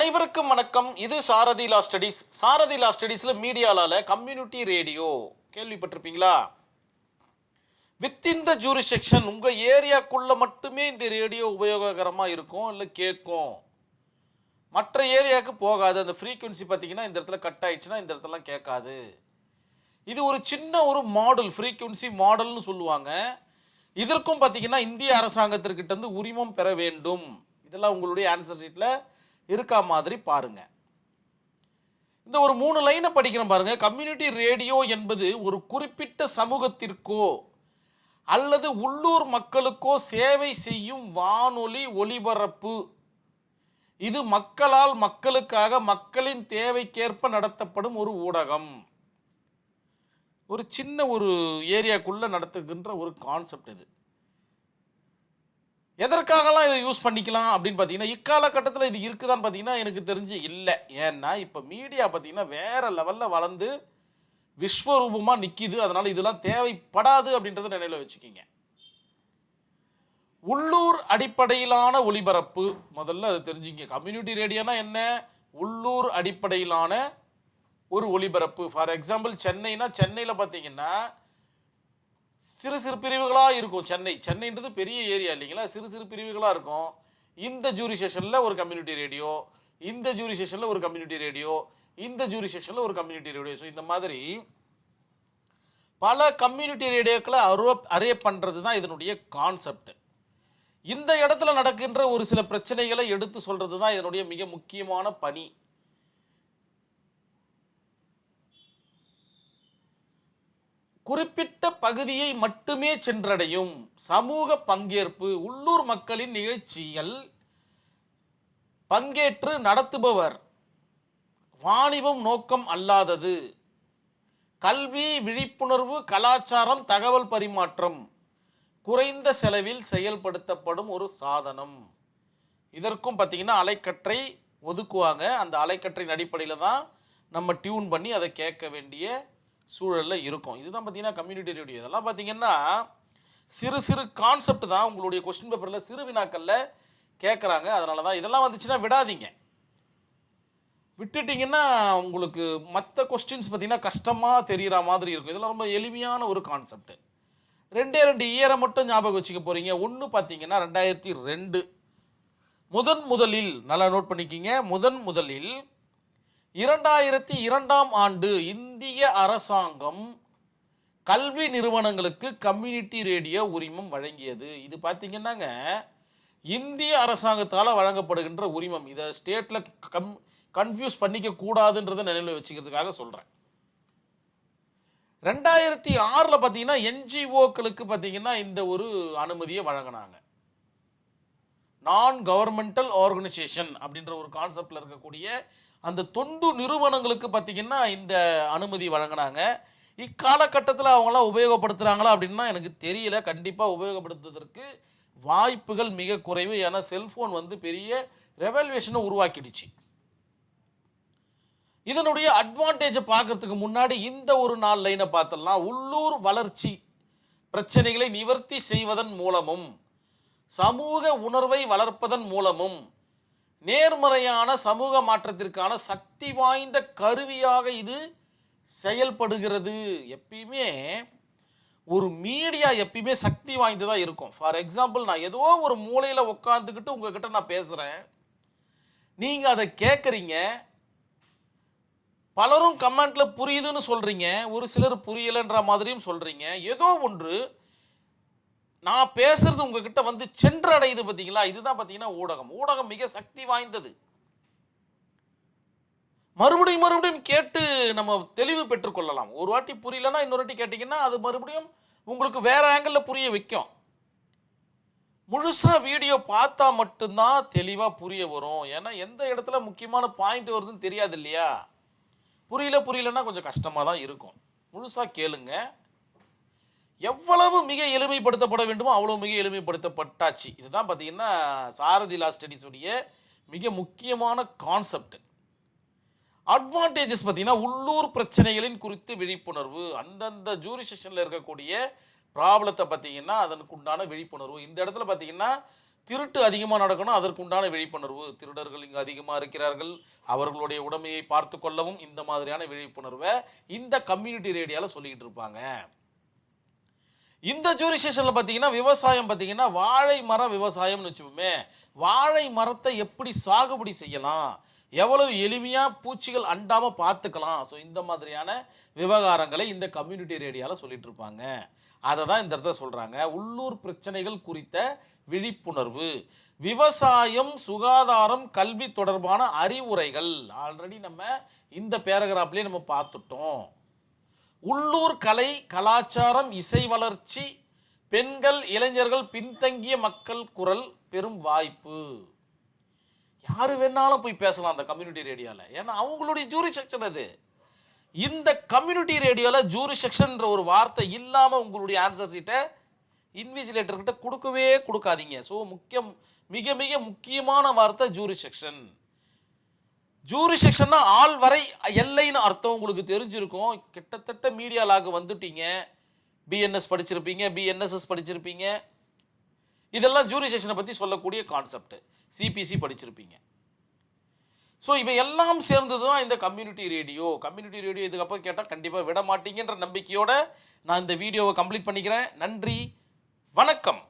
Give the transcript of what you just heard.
அனைவருக்கும் வணக்கம். இது Sarathi law studies. Sarathi law ஸ்டடீஸில் மீடியாலால கம்யூனிட்டி ரேடியோ கேள்விப்பட்டிருப்பீங்களா? வித்தின் த ஜூரிசெக்ஷன் உங்கள் ஏரியாக்குள்ளே மட்டுமே இந்த ரேடியோ உபயோககரமாக இருக்கும், இல்லை கேட்கும். மற்ற ஏரியாவுக்கு போகாது. அந்த ஃப்ரீக்குவன்சி பார்த்தீங்கன்னா இந்த இடத்துல கட் ஆயிடுச்சுன்னா இந்த இடத்துலலாம் கேட்காது. இது ஒரு சின்ன ஒரு மாடல், ஃப்ரீக்குவன்சி மாடல்னு சொல்லுவாங்க. இதற்கும் பார்த்தீங்கன்னா இந்திய அரசாங்கத்திற்கிட்டேருந்து உரிமம் பெற வேண்டும். இதெல்லாம் உங்களுடைய ஆன்சர் ஷீட்டில் இருக்கா மாதிரி பாருங்க. இந்த ஒரு 3 லைனை படிக்கிறோம் பாருங்க. கம்யூனிட்டி ரேடியோ என்பது ஒரு குறிப்பிட்ட சமூகத்திற்கோ அல்லது உள்ளூர் மக்களுக்கோ சேவை செய்யும் வானொலி ஒலிபரப்பு. இது மக்களால் மக்களுக்காக மக்களின் தேவைக்கேற்ப நடத்தப்படும் ஒரு ஊடகம். ஒரு சின்ன ஒரு ஏரியாக்குள்ள நடத்துகின்ற ஒரு கான்செப்ட் இது. எதற்காகலாம் இதை யூஸ் பண்ணிக்கலாம் அப்படின்னு பார்த்தீங்கன்னா, இக்காலகட்டத்தில் இது இருக்குதான்னு பார்த்தீங்கன்னா எனக்கு தெரிஞ்சு இல்லை. ஏன்னா இப்போ மீடியா பார்த்தீங்கன்னா வேற லெவலில் வளர்ந்து விஸ்வரூபமாக நிற்கிது. அதனால் இதெல்லாம் தேவைப்படாது அப்படின்றத நினைவில் வச்சுக்கிங்க. உள்ளூர் அடிப்படையிலான ஒளிபரப்பு, முதல்ல அதை தெரிஞ்சுங்க. கம்யூனிட்டி ரேடியோனா என்ன? உள்ளூர் அடிப்படையிலான ஒரு ஒளிபரப்பு. ஃபார் எக்ஸாம்பிள் சென்னைனா, சென்னையில் பார்த்தீங்கன்னா சிறு சிறு பிரிவுகளாக இருக்கும். சென்னைன்றது பெரிய ஏரியா இல்லைங்களா? சிறு சிறு பிரிவுகளாக இருக்கும். இந்த ஜூரிசெக்ஷனில் ஒரு கம்யூனிட்டி ரேடியோ, இந்த ஜூரிசெக்ஷனில் ஒரு கம்யூனிட்டி ரேடியோ, இந்த ஜூரிசெக்ஷனில் ஒரு கம்யூனிட்டி ரேடியோ. ஸோ இந்த மாதிரி பல கம்யூனிட்டி ரேடியோக்களை அரேஞ்ச் பண்ணுறது தான் இதனுடைய கான்செப்ட். இந்த இடத்துல நடக்கின்ற ஒரு சில பிரச்சனைகளை எடுத்து சொல்கிறது தான் இதனுடைய மிக முக்கியமான பணி. குறிப்பிட்ட பகுதியை மட்டுமே சென்றடையும் சமூக பங்கேற்பு. உள்ளூர் மக்களின் நிகழ்ச்சிகள் பங்கேற்று நடத்துபவர். வாணிபம் நோக்கம் அல்லாதது. கல்வி, விழிப்புணர்வு, கலாச்சாரம், தகவல் பரிமாற்றம். குறைந்த செலவில் செயல்படுத்தப்படும் ஒரு சாதனம். இதற்கும் பார்த்தீங்கன்னா அலைக்கற்றை ஒதுக்குவாங்க. அந்த அலைக்கற்றையின் அடிப்படையில் தான் நம்ம டியூன் பண்ணி அதை கேட்க வேண்டிய சூழலில் இருக்கும். இதுதான் பார்த்தீங்கன்னா கம்யூனிட்டி ரேடியோ. இதெல்லாம் பார்த்தீங்கன்னா சிறு சிறு கான்செப்ட் தான் உங்களுடைய கொஸ்டின் பேப்பரில் சிறு வினாக்களில் கேட்குறாங்க. அதனால தான் இதெல்லாம் வந்துச்சுன்னா விடாதீங்க. விட்டுட்டிங்கன்னா உங்களுக்கு மற்ற கொஸ்டின்ஸ் பார்த்தீங்கன்னா கஷ்டமாக தெரிகிற மாதிரி இருக்கும். இதெல்லாம் ரொம்ப எளிமையான ஒரு கான்செப்ட். 2 இயரை மட்டும் ஞாபகம் வச்சுக்க போகிறீங்க. ஒன்று பார்த்தீங்கன்னா 2002 முதலில் நல்லா நோட் பண்ணிக்கிங்க. முதலில் 2002ஆம் ஆண்டு இந்திய அரசாங்கம் கல்வி நிறுவனங்களுக்கு கம்யூனிட்டி ரேடியோ உரிமம் வழங்கியது. இது பார்த்தீங்கன்னாங்க இந்திய அரசாங்கத்தால் வழங்கப்படுகின்ற உரிமம். இதை ஸ்டேட்டில் கன்ஃபியூஸ் பண்ணிக்க கூடாதுன்றதை நினைவில் வச்சுக்கிறதுக்காக சொல்கிறேன். 2006 பார்த்தீங்கன்னா என்ஜிஓக்களுக்கு பார்த்தீங்கன்னா இந்த ஒரு அனுமதியை வழங்கினாங்க. நான் கவர்மெண்டல் ஆர்கனைசேஷன் அப்படின்ற ஒரு கான்செப்டில் இருக்கக்கூடிய அந்த தொண்டு நிறுவனங்களுக்கு பார்த்தீங்கன்னா இந்த அனுமதி வழங்கினாங்க. இக்காலகட்டத்தில் அவங்களாம் உபயோகப்படுத்துகிறாங்களா அப்படின்னா எனக்கு தெரியல. கண்டிப்பாக உபயோகப்படுத்துவதற்கு வாய்ப்புகள் மிக குறைவு. ஏன்னா செல்ஃபோன் வந்து பெரிய ரெவல்யூஷனை உருவாக்கிடுச்சு. இதனுடைய அட்வான்டேஜை பார்க்கறதுக்கு முன்னாடி இந்த ஒரு 4 லைனை பார்த்தலாம். உள்ளூர் வளர்ச்சி பிரச்சனைகளை நிவர்த்தி செய்வதன் மூலமும் சமூக உணர்வை வளர்ப்பதன் மூலமும் நேர்மறையான சமூக மாற்றத்திற்கான சக்தி வாய்ந்த கருவியாக இது செயல்படுகிறது. எப்பயுமே ஒரு மீடியா எப்பயுமே சக்தி வாய்ந்ததாக இருக்கும். ஃபார் எக்ஸாம்பிள், நான் ஏதோ ஒரு மூலையில் உட்காந்துக்கிட்டு உங்ககிட்ட நான் பேசுகிறேன், நீங்கள் அதை கேட்குறீங்க. பலரும் கமெண்ட்டில் புரியுதுன்னு சொல்கிறீங்க, ஒரு சிலர் புரியலைன்ற மாதிரியும் சொல்கிறீங்க. ஏதோ ஒன்று நான் பேசுறது உங்ககிட்ட வந்து சென்றடையுது. பார்த்தீங்களா? இதுதான் பார்த்தீங்கன்னா ஊடகம். ஊடகம் மிக சக்தி வாய்ந்தது. மறுபடியும் கேட்டு நம்ம தெளிவு பெற்றுக்கொள்ளலாம். ஒரு வாட்டி புரியலன்னா இன்னொரு வாட்டி கேட்டிங்கன்னா அது மறுபடியும் உங்களுக்கு வேற ஆங்கிளில் புரிய வைக்கும். முழுசாக வீடியோ பார்த்தா மட்டும்தான் தெளிவாக புரிய வரும். ஏன்னா எந்த இடத்துல முக்கியமான பாயிண்ட் வருதுன்னு தெரியாது இல்லையா? புரியலன்னா கொஞ்சம் கஷ்டமாக தான் இருக்கும். முழுசாக கேளுங்க. எவ்வளவு மிக எளிமைப்படுத்தப்பட வேண்டுமோ அவ்வளோ மிக எளிமைப்படுத்தப்பட்டாச்சு. இதுதான் பார்த்தீங்கன்னா சாரதி லா ஸ்டடீஸுடைய மிக முக்கியமான கான்செப்ட். அட்வான்டேஜஸ் பார்த்தீங்கன்னா உள்ளூர் பிரச்சனைகளின் குறித்து விழிப்புணர்வு. அந்தந்த ஜூரிசெக்ஷனில் இருக்கக்கூடிய ப்ராப்ளத்தை பார்த்தீங்கன்னா அதனுக்கு உண்டான விழிப்புணர்வு. இந்த இடத்துல பார்த்தீங்கன்னா திருட்டு அதிகமாக நடக்கணும், அதற்குண்டான விழிப்புணர்வு. திருடர்கள் இங்கு அதிகமாக இருக்கிறார்கள், அவர்களுடைய உடைமையை பார்த்து கொள்ளவும் இந்த மாதிரியான விழிப்புணர்வை இந்த கம்யூனிட்டி ரேடியோவில் சொல்லிக்கிட்டு இருப்பாங்க. இந்த ஜூரிஸ்டிக்ஷனில் பார்த்தீங்கன்னா விவசாயம் பார்த்தீங்கன்னா வாழை மர விவசாயம்னு வச்சுப்போமே, வாழை மரத்தை எப்படி சாகுபடி செய்யலாம், எவ்வளவு எளிமையாக பூச்சிகள் அண்டாமல் பார்த்துக்கலாம். ஸோ இந்த மாதிரியான விவகாரங்களை இந்த கம்யூனிட்டி ரேடியோவில் சொல்லிட்டு இருப்பாங்க. அதை தான் இந்த இடத்துல சொல்கிறாங்க. உள்ளூர் பிரச்சனைகள் குறித்த விழிப்புணர்வு, விவசாயம், சுகாதாரம், கல்வி தொடர்பான அறிவுரைகள் ஆல்ரெடி நம்ம இந்த பேராகிராஃப்லேயே நம்ம பார்த்துட்டோம். உள்ளூர் கலை, கலாச்சாரம், இசை வளர்ச்சி, பெண்கள், இளைஞர்கள், பின்தங்கிய மக்கள் குரல் பெரும் வாய்ப்பு. யாரு வேணாலும் போய் பேசலாம் அந்த கம்யூனிட்டி ரேடியோவில், ஏன்னா அவங்களுடைய ஜூரிஸ்டிக்ஷன் அது. இந்த கம்யூனிட்டி ரேடியோவில் ஜூரிஸ்டிக்ஷன்ன்ற ஒரு வார்த்தை இல்லாமல் உங்களுடைய ஆன்சர் சீட்டை இன்விஜிலேட்டர்கிட்ட கொடுக்கவே கொடுக்காதீங்க. ஸோ மிக மிக முக்கியமான வார்த்தை ஜூரிஸ்டிக்ஷன். ஜூரிஸ்டிக்ஷன்னா ஆள் வரை எல்லைன்னு அர்த்தம் உங்களுக்கு தெரிஞ்சிருக்கும். கிட்டத்தட்ட மீடியா லாக்கு வந்துட்டீங்க, பிஎன்எஸ் படிச்சிருப்பீங்க, பிஎன்எஸ்எஸ் படிச்சிருப்பீங்க. இதெல்லாம் ஜூரிஸ்டிக்ஷனை பற்றி சொல்லக்கூடிய கான்செப்ட். சிபிசி படிச்சிருப்பீங்க. ஸோ இவை எல்லாம் சேர்ந்தது தான் இந்த கம்யூனிட்டி ரேடியோ. கம்யூனிட்டி ரேடியோ இதுக்கப்புறம் கேட்டால் கண்டிப்பாக விட மாட்டீங்கன்ற நம்பிக்கையோடு நான் இந்த வீடியோவை கம்ப்ளீட் பண்ணிக்கிறேன். நன்றி, வணக்கம்.